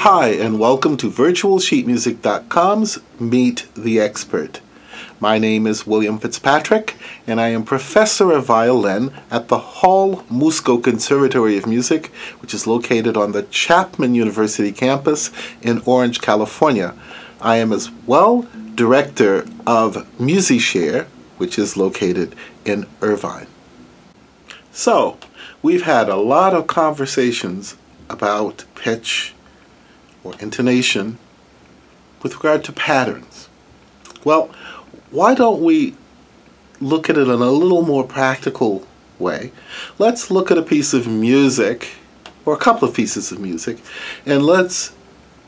Hi, and welcome to virtualsheetmusic.com's Meet the Expert. My name is William Fitzpatrick, and I am professor of violin at the Hall Musco Conservatory of Music, which is located on the Chapman University campus in Orange, California. I am as well director of MusiShare, which is located in Irvine. So, we've had a lot of conversations about pitch or intonation with regard to patterns. Well, why don't we look at it in a little more practical way? Let's look at a piece of music, or a couple of pieces of music, and let's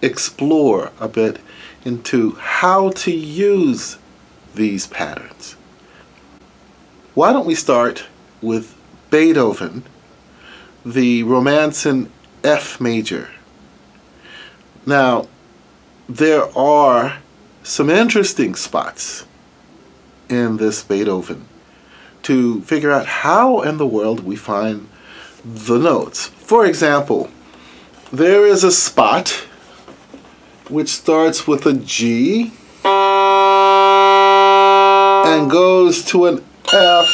explore a bit into how to use these patterns. Why don't we start with Beethoven, the Romance in F major. Now, there are some interesting spots in this Beethoven to figure out how in the world we find the notes. For example, there is a spot which starts with a G and goes to an F.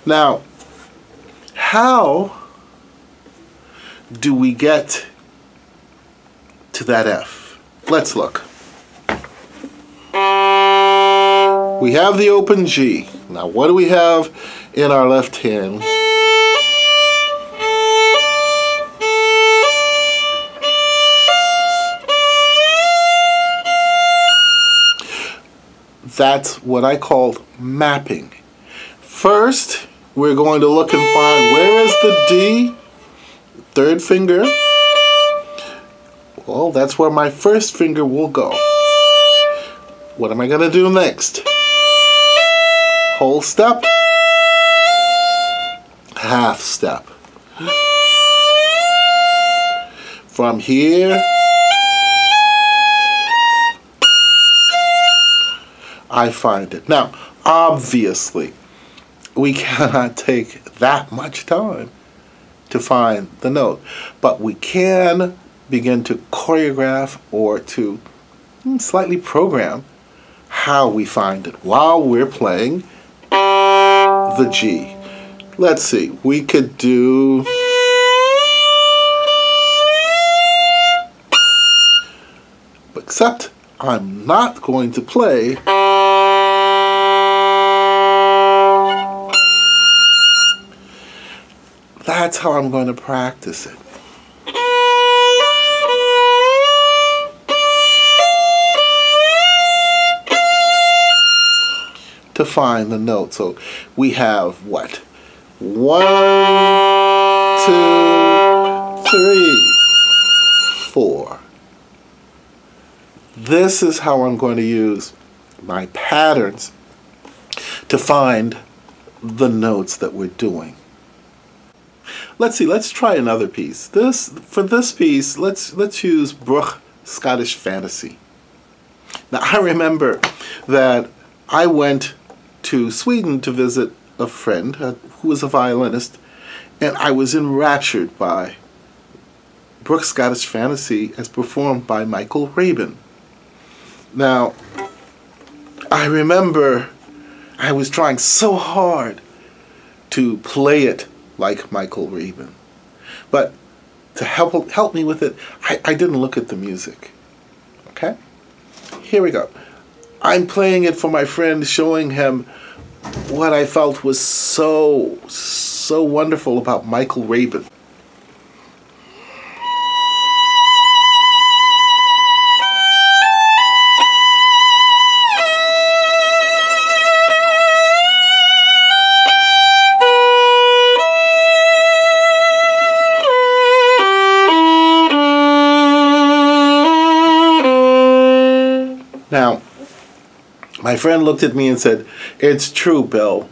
Now, how do we get to that F? Let's look. We have the open G. Now, what do we have in our left hand? That's what I call mapping. First, we're going to look and find where is the D, third finger. Well, that's where my first finger will go. What am I going to do next? Whole step, half step. From here, I find it. Now, obviously, we cannot take that much time to find the note, but we can begin to choreograph or to slightly program how we find it while we're playing the G. Let's see, we could do except I'm not going to play that's how I'm going to practice it. To find the note. So we have what? 1, 2, 3, 4. This is how I'm going to use my patterns to find the notes that we're doing. Let's see, let's try another piece. For this piece, let's use Bruch Scottish Fantasy. Now I remember that I went to Sweden to visit a friend who was a violinist, and I was enraptured by Bruch Scottish Fantasy as performed by Michael Rabin. Now, I remember I was trying so hard to play it like Michael Rabin, but to help me with it, I didn't look at the music. Okay? Here we go. I'm playing it for my friend, showing him what I felt was so wonderful about Michael Rabin. Now, my friend looked at me and said, "It's true, Bill.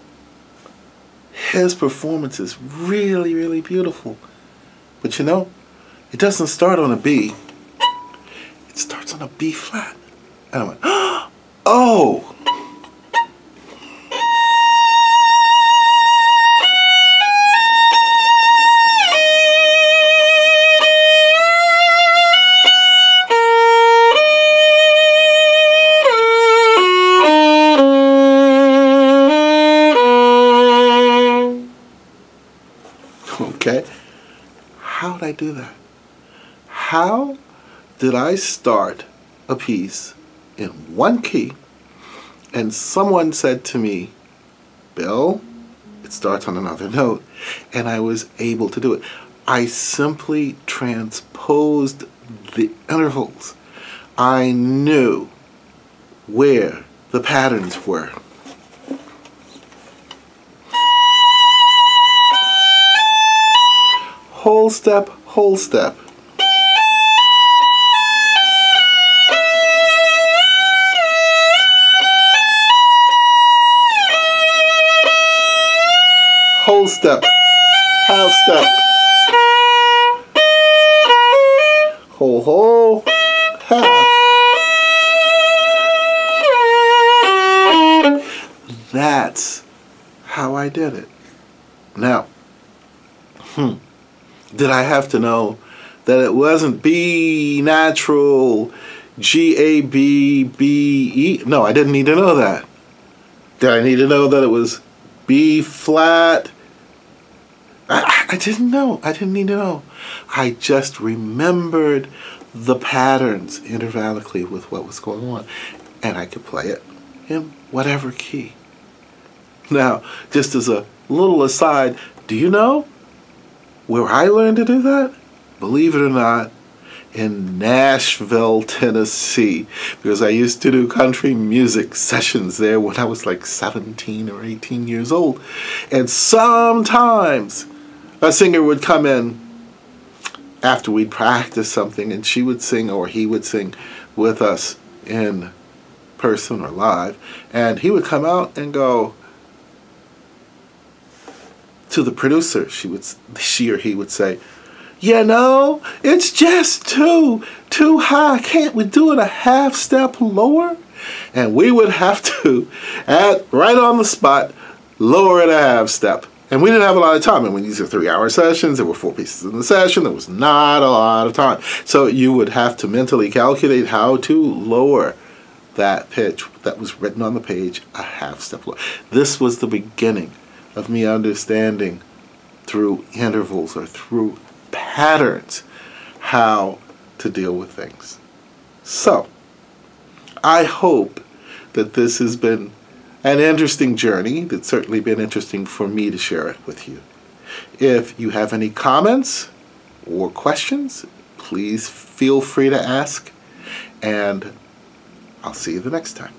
His performance is really, really beautiful. But you know, it doesn't start on a B. It starts on a B flat." And I went, "Oh!" Okay? How did I do that? How did I start a piece in one key and someone said to me, Bill, it starts on another note, and I was able to do it. I simply transposed the intervals. I knew where the patterns were. Whole step, whole step. Whole step, half step. Whole, half. That's how I did it. Now, did I have to know that it wasn't B natural, G A B B E? No, I didn't need to know that. Did I need to know that it was B flat? I didn't know. I didn't need to know. I just remembered the patterns intervallically with what was going on, and I could play it in whatever key. Now, just as a little aside, do you know where I learned to do that? Believe it or not, in Nashville, Tennessee, because I used to do country music sessions there when I was like 17 or 18 years old. And sometimes a singer would come in after we'd practice something, and she would sing or he would sing with us in person or live, and he would come out and go to the producer. She or he would say, you know, it's just too high. Can't we do it a half step lower? And we would have to, right on the spot, lower it a half step. And we didn't have a lot of time. And when these are 3-hour sessions, there were 4 pieces in the session. There was not a lot of time. So you would have to mentally calculate how to lower that pitch that was written on the page a half step lower. This was the beginning of me understanding through intervals or through patterns how to deal with things. So, I hope that this has been an interesting journey. It's certainly been interesting for me to share it with you. If you have any comments or questions, please feel free to ask, and I'll see you the next time.